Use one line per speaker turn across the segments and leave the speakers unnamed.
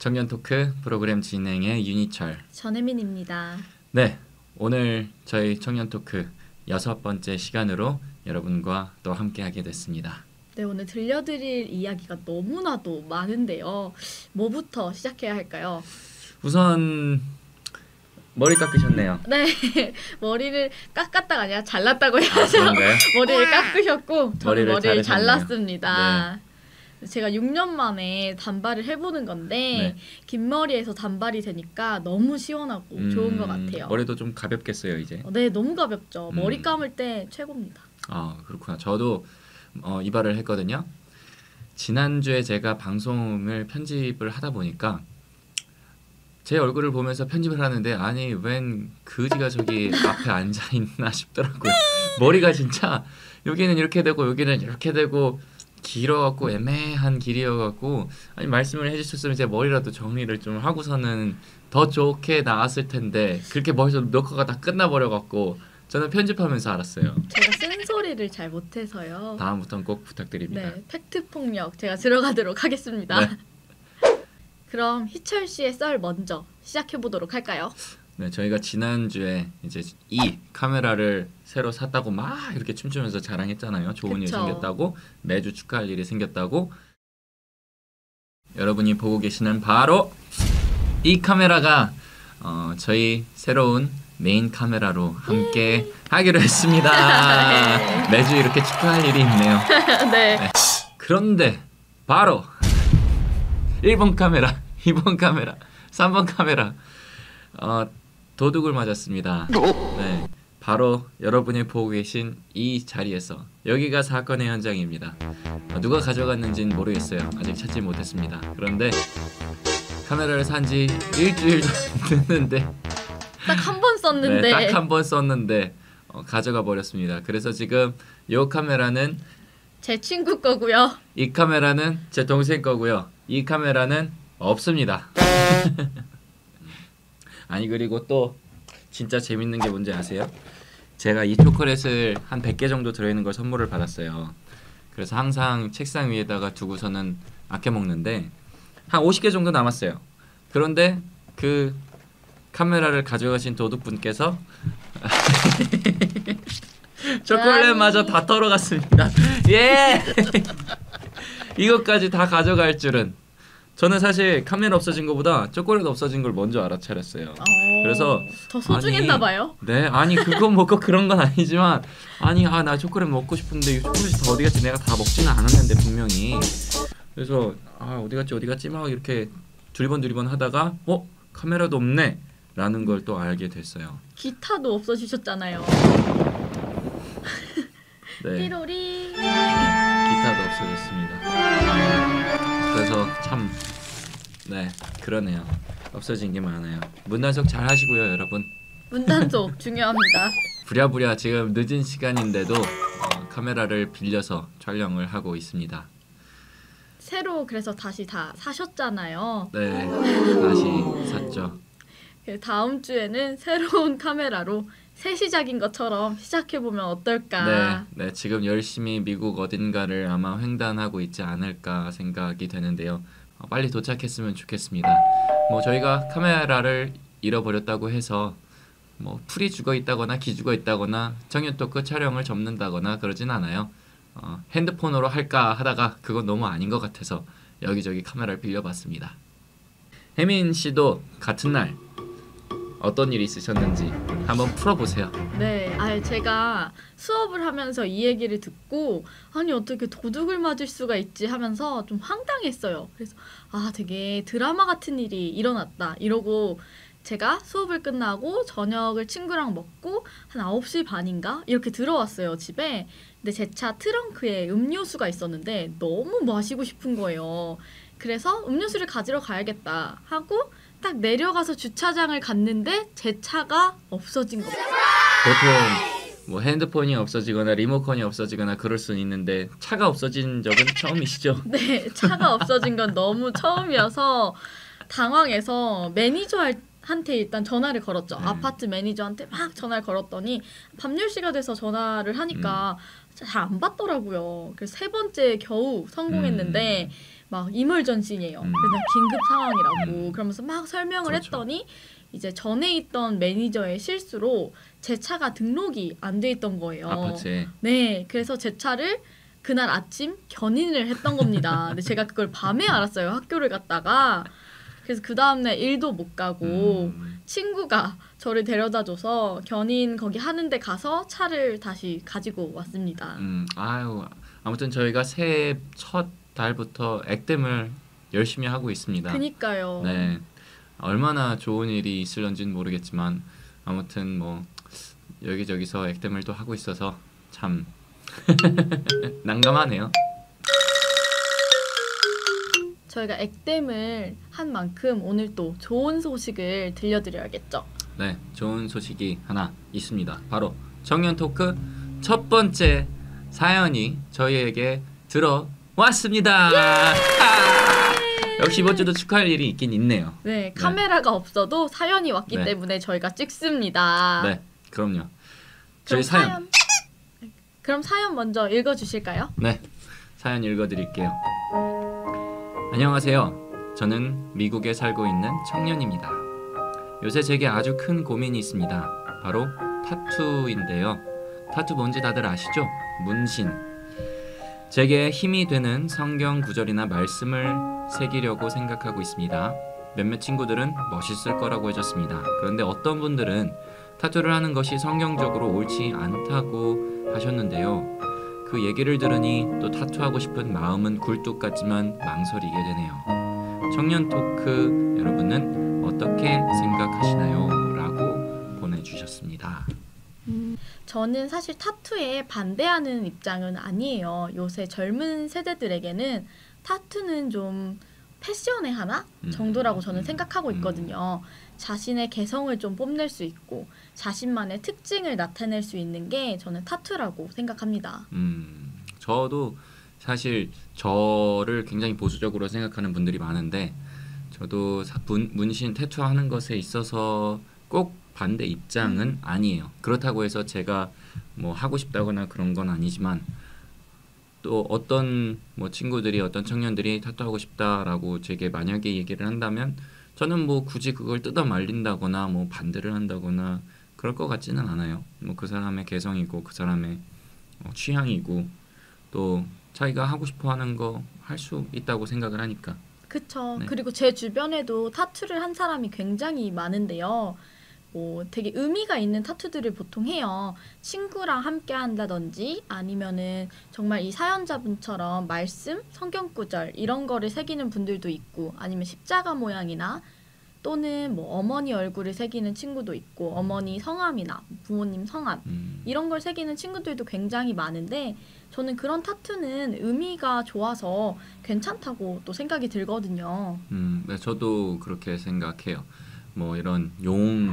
청년 토크 프로그램 진행의 윤희철,
전혜민입니다.
네, 오늘 저희 청년 토크 6번째 시간으로 여러분과 또 함께하게 됐습니다.
네, 오늘 들려드릴 이야기가 너무나도 많은데요. 뭐부터 시작해야 할까요?
우선 머리 깎으셨네요.
네, 머리를 깎았다가 아니라 잘랐다고 해야죠.
아, 그런가요?
머리를 깎으셨고 저는 머리를
자르셨네요.
잘랐습니다. 네. 제가 6년 만에 단발을 해보는 건데
네.
긴 머리에서 단발이 되니까 너무 시원하고 좋은 것 같아요.
머리도 좀 가볍겠어요 이제.
네, 너무 가볍죠. 머리 감을 때 최고입니다.
아, 그렇구나. 저도 이발을 했거든요. 지난주에 제가 방송을 편집을 하다 보니까 제 얼굴을 보면서 편집을 하는데 아니 웬 그지가 저기 앞에 앉아있나 싶더라고요. 머리가 진짜 여기는 이렇게 되고 여기는 이렇게 되고 길어갖고 애매한 길이어갖고 아니 말씀을 해주셨으면 제 머리라도 정리를 좀 하고서는 더 좋게 나왔을 텐데 그렇게 머리에서 녹화가 다 끝나버려갖고 저는 편집하면서 알았어요.
제가 쓴소리를 잘 못해서요.
다음부터는 꼭 부탁드립니다.
네, 팩트 폭력 제가 들어가도록 하겠습니다.
네.
그럼 희철 씨의 썰 먼저 시작해 보도록 할까요?
네, 저희가 지난주에 이제 이 카메라를 새로 샀다고 막 이렇게 춤추면서 자랑했잖아요. 좋은 일이
그쵸.
생겼다고, 매주 축하할 일이 생겼다고. 여러분이 보고 계시는 바로 이 카메라가 저희 새로운 메인 카메라로 함께 하기로 했습니다. 매주 이렇게 축하할 일이 있네요.
네.
네. 그런데 바로 1번 카메라, 2번 카메라, 3번 카메라 도둑을 맞았습니다. 네, 바로 여러분이 보고 계신 이 자리에서 여기가 사건의 현장입니다. 누가 가져갔는지는 모르겠어요. 아직 찾지 못했습니다. 그런데 카메라를 산 지 일주일도 안 됐는데
딱 한 번 썼는데
네, 딱 한 번 썼는데 가져가 버렸습니다. 그래서 지금 이 카메라는
제 친구 거고요.
이 카메라는 제 동생 거고요. 이 카메라는 없습니다. 아니 그리고 또 진짜 재밌는 게 뭔지 아세요? 제가 이 초콜릿을 한 100개 정도 들어있는 걸 선물을 받았어요. 그래서 항상 책상 위에다가 두고서는 아껴 먹는데 한 50개 정도 남았어요. 그런데 그 카메라를 가져가신 도둑분께서 초콜릿마저 다 털어갔습니다. 예! 이것까지 다 가져갈 줄은. 저는 사실 카메라 없어진 것보다 초콜릿 없어진 걸 먼저 알아차렸어요. 그래서
더 소중했나 봐요.
네, 아니 그거 먹고 그런 건 아니지만 아니 나 초콜릿 먹고 싶은데 이 초콜릿이 다 어디 갔지? 내가 다 먹지는 않았는데 분명히. 그래서 어디 갔지 막 이렇게 두리번 하다가 카메라도 없네 라는 걸 또 알게 됐어요.
기타도 없어지셨잖아요.
네,
띠로리.
기타도 없어졌습니다. 그래서 참 그러네요. 없어진 게 많아요. 문단속 잘 하시고요, 여러분.
문단속 중요합니다.
부랴부랴 지금 늦은 시간인데도 카메라를 빌려서 촬영을 하고 있습니다.
새로 그래서 다시 다 사셨잖아요.
네, 다시 샀죠.
다음 주에는 새로운 카메라로 새 시작인 것처럼 시작해보면 어떨까.
네, 지금 열심히 미국 어딘가를 아마 횡단하고 있지 않을까 생각이 되는데요. 빨리 도착했으면 좋겠습니다. 뭐 저희가 카메라를 잃어버렸다고 해서 뭐 풀이 죽어 있다거나 기 죽어 있다거나 청년 토크 촬영을 접는다거나 그러진 않아요. 핸드폰으로 할까 하다가 그건 너무 아닌 것 같아서 여기저기 카메라를 빌려봤습니다. 혜민 씨도 같은 날 어떤 일이 있으셨는지 한번 풀어보세요.
네, 제가 수업을 하면서 이 얘기를 듣고 아니 어떻게 도둑을 맞을 수가 있지 하면서 좀 황당했어요. 그래서 되게 드라마 같은 일이 일어났다 이러고 제가 수업을 끝나고 저녁을 친구랑 먹고 한 9시 반인가 이렇게 들어왔어요, 집에. 근데 제 차 트렁크에 음료수가 있었는데 너무 마시고 싶은 거예요. 그래서 음료수를 가지러 가야겠다 하고 딱 내려가서 주차장을 갔는데 제 차가 없어진 거예요.
보통 뭐 핸드폰이 없어지거나 리모컨이 없어지거나 그럴 수는 있는데 차가 없어진 적은 처음이시죠?
네, 차가 없어진 건 너무 처음이어서 당황해서 매니저한테 일단 전화를 걸었죠. 아파트 매니저한테 막 전화를 걸었더니 밤 10시가 돼서 전화를 하니까 잘 안 받더라고요. 그래서 세 번째 겨우 성공했는데 막 이멀전신이에요. 그래서 긴급 상황이라고.
음.
그러면서 막 설명을
그렇죠.
했더니 이제 전에 있던 매니저의 실수로 제 차가 등록이 안 돼 있던 거예요.
아파트에.
네, 그래서 제 차를 그날 아침 견인을 했던 겁니다. 근데 제가 그걸 밤에 알았어요. 학교를 갔다가. 그래서 그 다음날 일도 못 가고 친구가 저를 데려다줘서 견인 거기 하는데 가서 차를 다시 가지고 왔습니다.
아유, 아무튼 저희가 새해 첫 달부터 액땜을 열심히 하고 있습니다.
그니까요.
네, 얼마나 좋은 일이 있을런지는 모르겠지만 아무튼 뭐 여기저기서 액땜을 또 하고 있어서 참 난감하네요.
저희가 액땜을 한 만큼 오늘 또 좋은 소식을 들려드려야겠죠.
네, 좋은 소식이 하나 있습니다. 바로 청년 토크 첫 번째 사연이 저희에게 들어왔습니다. 역시 이번 주도 축하할 일이 있긴 있네요.
네, 카메라가 없어도 사연이 왔기
네.
때문에 저희가 찍습니다.
네, 그럼요.
그럼
저희 사연.
그럼 사연 먼저 읽어주실까요?
네, 사연 읽어드릴게요. 안녕하세요. 저는 미국에 살고 있는 청년입니다. 요새 제게 아주 큰 고민이 있습니다. 바로 타투인데요. 타투 뭔지 다들 아시죠? 문신. 제게 힘이 되는 성경 구절이나 말씀을 새기려고 생각하고 있습니다. 몇몇 친구들은 멋있을 거라고 해줬습니다. 그런데 어떤 분들은 타투를 하는 것이 성경적으로 옳지 않다고 하셨는데요. 그 얘기를 들으니 또 타투하고 싶은 마음은 굴뚝 같지만 망설이게 되네요. 청년 토크 여러분은 어떻게 생각하시나요? 라고 보내주셨습니다.
저는 사실 타투에 반대하는 입장은 아니에요. 요새 젊은 세대들에게는 타투는 좀 패션의 하나 정도라고 저는 생각하고 있거든요. 자신의 개성을 좀 뽐낼 수 있고 자신만의 특징을 나타낼 수 있는 게 저는 타투라고 생각합니다.
저도 사실 저를 굉장히 보수적으로 생각하는 분들이 많은데 저도 문신 태투하는 것에 있어서 꼭 반대 입장은 아니에요. 그렇다고 해서 제가 뭐 하고 싶다거나 그런 건 아니지만 또 어떤 뭐 친구들이 어떤 청년들이 타투하고 싶다라고 제게 만약에 얘기를 한다면 저는 뭐 굳이 그걸 뜯어 말린다거나 뭐 반대를 한다거나 그럴 것 같지는 않아요. 뭐 그 사람의 개성이고 그 사람의 취향이고 또 자기가 하고 싶어 하는 거 할 수 있다고 생각을 하니까.
그쵸.
네.
그리고 제 주변에도 타투를 한 사람이 굉장히 많은데요. 되게 의미가 있는 타투들을 보통 해요. 친구랑 함께 한다든지 아니면은 정말 이 사연자분처럼 말씀, 성경 구절 이런 거를 새기는 분들도 있고 아니면 십자가 모양이나 또는 뭐 어머니 얼굴을 새기는 친구도 있고 어머니 성함이나 부모님 성함 이런 걸 새기는 친구들도 굉장히 많은데 저는 그런 타투는 의미가 좋아서 괜찮다고 또 생각이 들거든요.
네, 저도 그렇게 생각해요. 뭐 이런 용,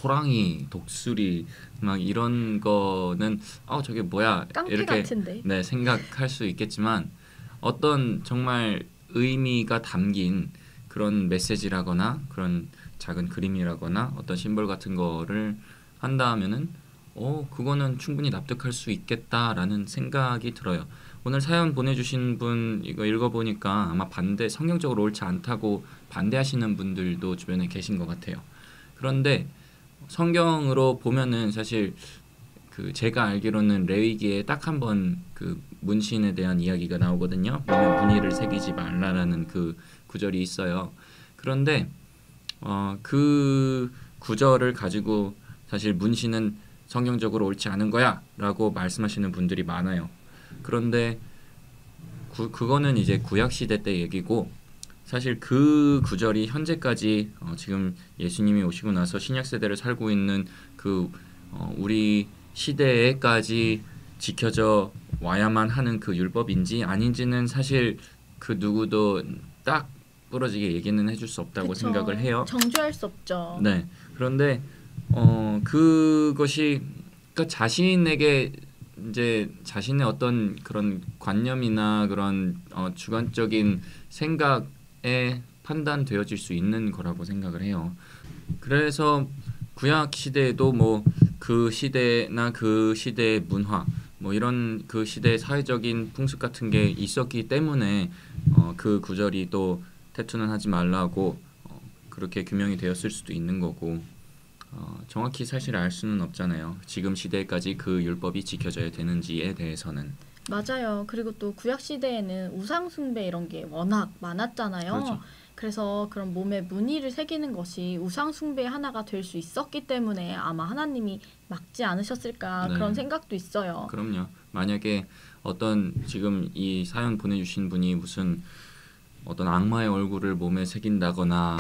호랑이, 독수리 막 이런 거는 저게 뭐야
깡패
이렇게
같은데.
네, 생각할 수 있겠지만 어떤 정말 의미가 담긴 그런 메시지라거나 그런 작은 그림이라거나 어떤 심볼 같은 거를 한다 하면은 그거는 충분히 납득할 수 있겠다라는 생각이 들어요. 오늘 사연 보내주신 분 이거 읽어보니까 아마 성경적으로 옳지 않다고 반대하시는 분들도 주변에 계신 것 같아요. 그런데 성경으로 보면은 사실 그 제가 알기로는 레위기에 딱 한 번 그 문신에 대한 이야기가 나오거든요. 보면 무늬를 새기지 말라라는 그 구절이 있어요. 그런데 그 구절을 가지고 사실 문신은 성경적으로 옳지 않은 거야라고 말씀하시는 분들이 많아요. 그런데 그거는 이제 구약 시대 때 얘기고 사실 그 구절이 현재까지 지금 예수님이 오시고 나서 신약 세대를 살고 있는 우리 시대에까지 지켜져 와야만 하는 그 율법인지 아닌지는 사실 그 누구도 딱 부러지게 얘기는 해줄 수 없다고
그쵸.
생각을 해요.
정죄할 수 없죠.
네. 그런데 그것이 그러니까 자신에게 이제 자신의 어떤 그런 관념이나 그런 주관적인 생각에 판단되어질 수 있는 거라고 생각을 해요. 그래서 구약 시대에도 뭐 그 시대나 그 시대의 문화 뭐 이런 그 시대의 사회적인 풍습 같은 게 있었기 때문에 그 구절이 또 태투는 하지 말라고 그렇게 규명이 되었을 수도 있는 거고 정확히 사실 알 수는 없잖아요. 지금 시대까지 그 율법이 지켜져야 되는지에 대해서는.
맞아요. 그리고 또 구약 시대에는 우상 숭배 이런 게 워낙 많았잖아요.
그렇죠.
그래서 그런 몸에 무늬를 새기는 것이 우상 숭배의 하나가 될 수 있었기 때문에 아마 하나님이 막지 않으셨을까
네.
그런 생각도 있어요.
그럼요. 만약에 어떤 지금 이 사연 보내주신 분이 무슨 어떤 악마의 얼굴을 몸에 새긴다거나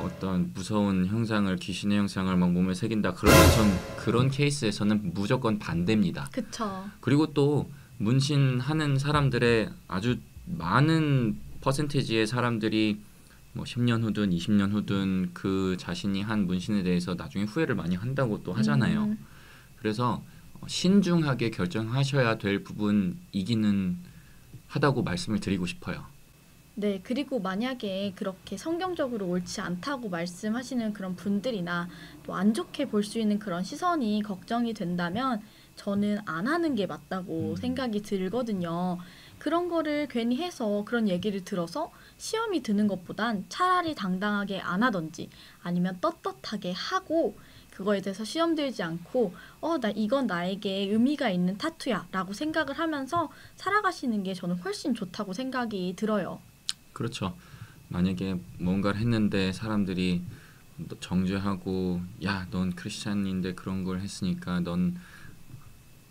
어떤 무서운 형상을 귀신의 형상을 막 몸에 새긴다 그러면 전 그런 케이스에서는 무조건 반대입니다.
그쵸.
그리고 또 문신하는 사람들의 아주 많은 퍼센티지의 사람들이 뭐 10년 후든 20년 후든 그 자신이 한 문신에 대해서 나중에 후회를 많이 한다고 또 하잖아요. 그래서 신중하게 결정하셔야 될 부분이기는 하다고 말씀을 드리고 싶어요.
네, 그리고 만약에 그렇게 성경적으로 옳지 않다고 말씀하시는 그런 분들이나 또 안 좋게 볼 수 있는 그런 시선이 걱정이 된다면 저는 안 하는 게 맞다고 생각이 들거든요. 그런 거를 괜히 해서 그런 얘기를 들어서 시험이 드는 것보단 차라리 당당하게 안 하던지 아니면 떳떳하게 하고 그거에 대해서 시험 들지 않고 나 이건 나에게 의미가 있는 타투야 라고 생각을 하면서 살아가시는 게 저는 훨씬 좋다고 생각이 들어요.
그렇죠. 만약에 뭔가를 했는데 사람들이 정죄하고 야, 넌 크리스찬인데 그런 걸 했으니까 넌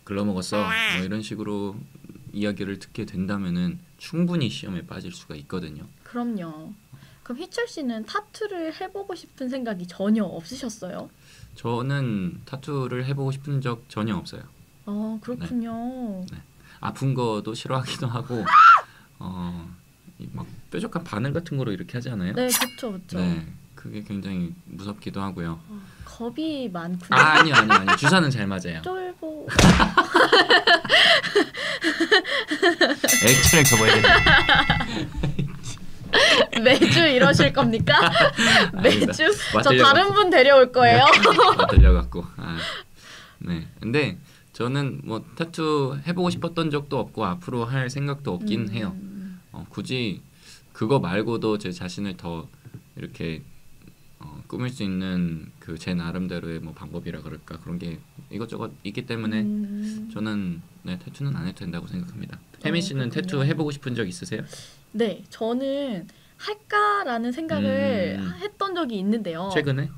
글러먹었어 뭐 이런 식으로 이야기를 듣게 된다면은 충분히 시험에 빠질 수가 있거든요.
그럼요. 그럼 희철 씨는 타투를 해보고 싶은 생각이 전혀 없으셨어요?
저는 타투를 해보고 싶은 적 전혀 없어요.
그렇군요.
네. 아픈 거도 싫어하기도 하고 막 뾰족한 바늘 같은 거로 이렇게 하지 않아요?
네, 그렇죠, 그렇죠.
네, 그게 굉장히 무섭기도 하고요.
겁이 많군요.
아니요. 주사는 잘 맞아요.
쫄보.
액션을 접어야겠네.
매주 이러실 겁니까? 매주? 저
맞들려가-
다른 분 데려올 거예요.
들려갖고. 네. 근데 저는 뭐 타투 해보고 싶었던 적도 없고 앞으로 할 생각도 없긴 해요. 굳이 그거 말고도 제 자신을 더 이렇게 꾸밀 수 있는 그 제 나름대로의 뭐 방법이라 그럴까 그런 게 이것저것 있기 때문에 저는 타투는 안 해도 된다고 생각합니다. 혜민 씨는
그렇군요.
타투 해보고 싶은 적 있으세요?
네, 저는 할까라는 생각을 했던 적이 있는데요.
최근에?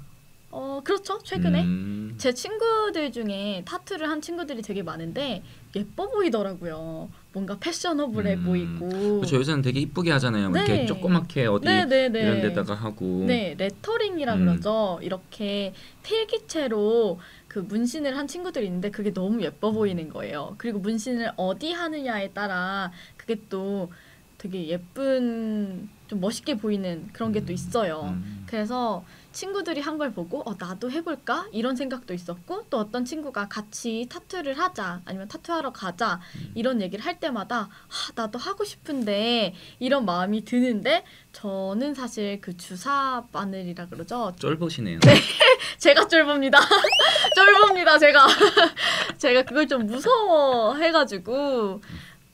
그렇죠. 최근에.
음.
제 친구들 중에 타투를 한 친구들이 되게 많은데 예뻐 보이더라고요. 뭔가 패셔너블해 보이고.
그렇죠. 요새는 되게 이쁘게 하잖아요.
네.
이렇게 조그맣게 어디
네네네.
이런 데다가 하고.
네, 레터링이라 그러죠. 이렇게 필기체로 그 문신을 한 친구들이 있는데 그게 너무 예뻐 보이는 거예요. 그리고 문신을 어디 하느냐에 따라 그게 또 되게 예쁜 좀 멋있게 보이는 그런 게 또 있어요. 그래서 친구들이 한 걸 보고 나도 해볼까? 이런 생각도 있었고 또 어떤 친구가 같이 타투를 하자 아니면 타투하러 가자 이런 얘기를 할 때마다 나도 하고 싶은데 이런 마음이 드는데 저는 사실 그 주사 바늘이라 그러죠.
쫄보시네요.
제가 쫄봅니다. 쫄봅니다. 제가 그걸 좀 무서워해가지고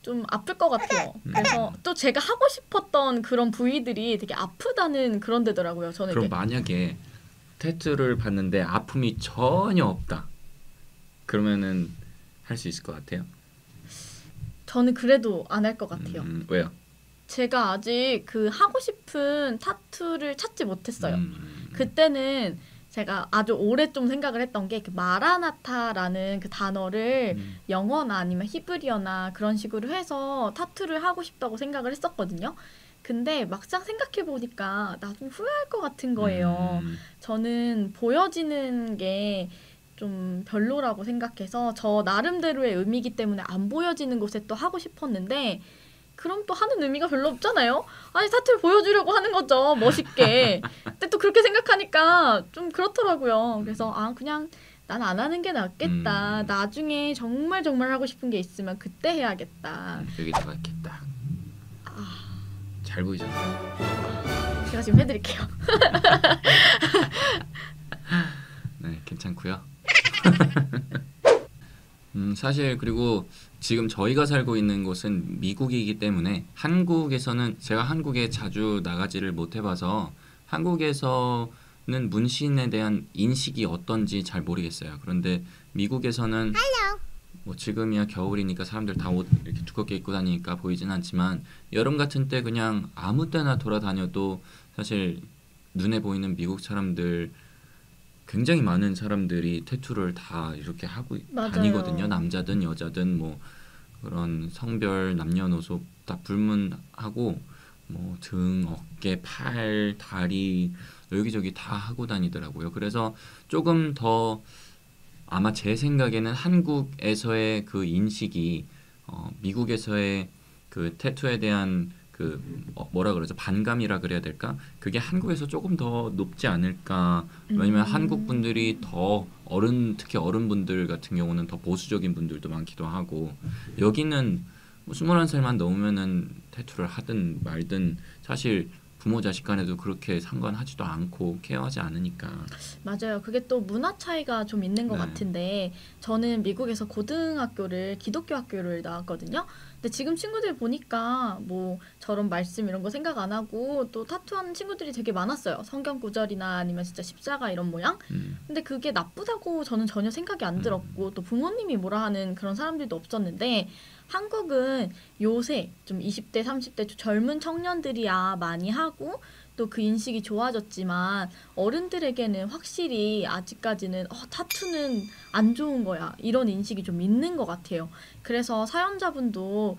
좀 아플 것 같아요. 그래서 또 제가 하고 싶었던 그런 부위들이 되게 아프다는 그런 데더라고요. 저는
그럼
이게
만약에 타투를 봤는데 아픔이 전혀 없다. 그러면은 할 수 있을 것 같아요.
저는 그래도 안 할 것 같아요.
왜요?
제가 아직 그 하고 싶은 타투를 찾지 못했어요. 그때는 제가 아주 오래 좀 생각을 했던 게 그 마라나타라는 그 단어를 영어나 아니면 히브리어나 그런 식으로 해서 타투를 하고 싶다고 생각을 했었거든요. 근데 막상 생각해 보니까 나중에 후회할 것 같은 거예요. 저는 보여지는 게 좀 별로라고 생각해서 저 나름대로의 의미이기 때문에 안 보여지는 곳에 또 하고 싶었는데 그럼 또 하는 의미가 별로 없잖아요. 아니 타투를 보여주려고 하는 거죠. 멋있게. 근데 또 그렇게 생각하니까 좀 그렇더라고요. 그래서 그냥 난 안 하는 게 낫겠다. 나중에 정말 하고 싶은 게 있으면 그때 해야겠다.
여기다가 이렇게 딱. 잘 보이잖아요.
제가 지금 해드릴게요.
네, 괜찮고요. 사실 그리고 지금 저희가 살고 있는 곳은 미국이기 때문에 한국에서는 제가 한국에 자주 나가지를 못해봐서 한국에서는 문신에 대한 인식이 어떤지 잘 모르겠어요. 그런데 미국에서는 뭐 지금이야 겨울이니까 사람들 다 옷 이렇게 두껍게 입고 다니니까 보이진 않지만 여름 같은 때 그냥 아무 때나 돌아다녀도 사실 눈에 보이는 미국 사람들 굉장히 많은 사람들이 태투를 다 이렇게 하고 다니거든요.
맞아요.
남자든 여자든 뭐 그런 성별 남녀노소 다 불문하고 뭐 등, 어깨, 팔, 다리 여기저기 다 하고 다니더라고요. 그래서 조금 더 아마 제 생각에는 한국에서의 그 인식이 미국에서의 그 태투에 대한 그 뭐라 그러죠? 반감이라 그래야 될까? 그게 한국에서 조금 더 높지 않을까? 왜냐면 한국
음,
분들이 더 특히 어른분들 같은 경우는 더 보수적인 분들도 많기도 하고 여기는 뭐 21살만 넘으면은 태투를 하든 말든 사실 부모 자식 간에도 그렇게 상관하지도 않고 케어하지 않으니까.
맞아요. 그게 또 문화 차이가 좀 있는 것
네.
같은데, 저는 미국에서 고등학교를, 기독교 학교를 나왔거든요. 근데 지금 친구들 보니까 뭐 저런 말씀 이런 거 생각 안 하고 또 타투하는 친구들이 되게 많았어요. 성경 구절이나 아니면 진짜 십자가 이런 모양.
음,
근데 그게 나쁘다고 저는 전혀 생각이 안 들었고, 또 부모님이 뭐라 하는 그런 사람들도 없었는데, 한국은 요새 좀 20대, 30대 젊은 청년들이야 많이 하고, 또 그 인식이 좋아졌지만, 어른들에게는 확실히 아직까지는 타투는 안 좋은 거야, 이런 인식이 좀 있는 것 같아요. 그래서 사연자분도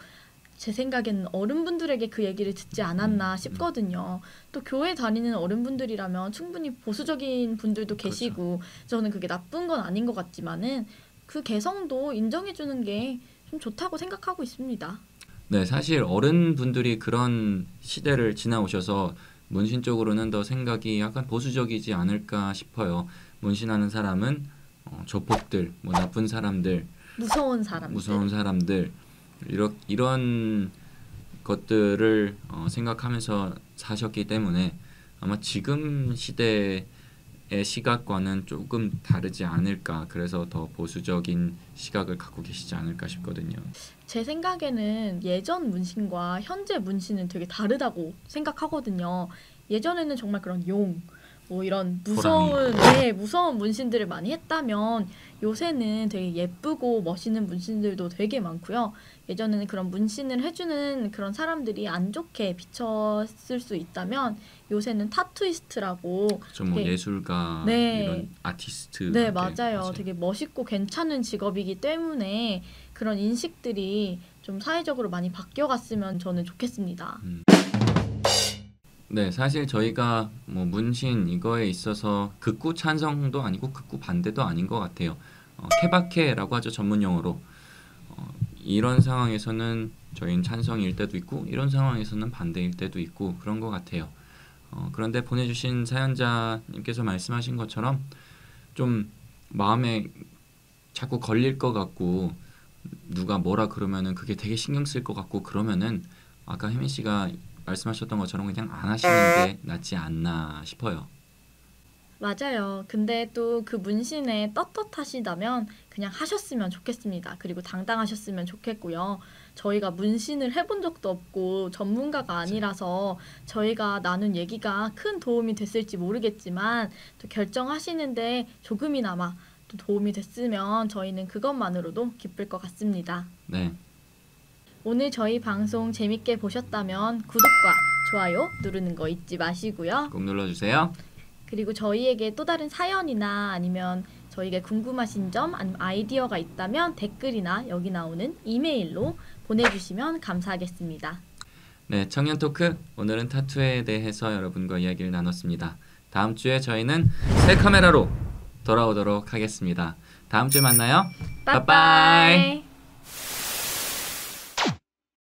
제 생각에는 어른분들에게 그 얘기를 듣지 않았나 싶거든요. 또 교회 다니는 어른분들이라면 충분히 보수적인 분들도
그렇죠.
계시고, 저는 그게 나쁜 건 아닌 것 같지만은 그 개성도 인정해주는 게 좀 좋다고 생각하고 있습니다.
네, 사실 어른분들이 그런 시대를 지나오셔서 문신 쪽으로는 더 생각이 약간 보수적이지 않을까 싶어요. 문신하는 사람은 조폭들, 뭐 나쁜 사람들,
무서운 사람들.
무서운 사람들 이런 것들을 생각하면서 사셨기 때문에 아마 지금 시대의 시각과는 조금 다르지 않을까. 그래서 더 보수적인 시각을 갖고 계시지 않을까 싶거든요.
제 생각에는 예전 문신과 현재 문신은 되게 다르다고 생각하거든요. 예전에는 정말 그런 뭐 이런
호랑이.
무서운 문신들을 많이 했다면, 요새는 되게 예쁘고 멋있는 문신들도 되게 많고요. 예전에는 그런 문신을 해주는 그런 사람들이 안 좋게 비쳤을 수 있다면, 요새는 타투이스트라고
좀 뭐
되게,
예술가
네,
이런
네,
아티스트하게
맞아요.
맞아요.
되게 멋있고 괜찮은 직업이기 때문에 그런 인식들이 좀 사회적으로 많이 바뀌어갔으면 저는 좋겠습니다.
네, 사실 저희가 뭐 문신 이거에 있어서 극구 찬성도 아니고 극구 반대도 아닌 것 같아요. 케바케라고 하죠, 전문 용어로. 이런 상황에서는 저희는 찬성일 때도 있고 이런 상황에서는 반대일 때도 있고 그런 것 같아요. 그런데 보내주신 사연자님께서 말씀하신 것처럼 좀 마음에 자꾸 걸릴 것 같고 누가 뭐라 그러면은 그게 되게 신경 쓸 것 같고 그러면은 아까 혜민 씨가 말씀하셨던 것처럼 그냥 안 하시는 게 낫지 않나 싶어요.
맞아요. 근데 또 그 문신에 떳떳하시다면 그냥 하셨으면 좋겠습니다. 그리고 당당하셨으면 좋겠고요. 저희가 문신을 해본 적도 없고 전문가가
맞아요.
아니라서 저희가 나눈 얘기가 큰 도움이 됐을지 모르겠지만, 또 결정하시는데 조금이나마 또 도움이 됐으면 저희는 그것만으로도 기쁠 것 같습니다.
네,
오늘 저희 방송 재밌게 보셨다면 구독과 좋아요 누르는 거 잊지 마시고요.
꼭 눌러주세요.
그리고 저희에게 또 다른 사연이나 아니면 저희에게 궁금하신 점, 아니면 아이디어가 있다면 댓글이나 여기 나오는 이메일로 보내주시면 감사하겠습니다.
네, 청년 토크 오늘은 타투에 대해서 여러분과 이야기를 나눴습니다. 다음 주에 저희는 새 카메라로 돌아오도록 하겠습니다. 다음 주에 만나요. 빠빠이.
빠빠이.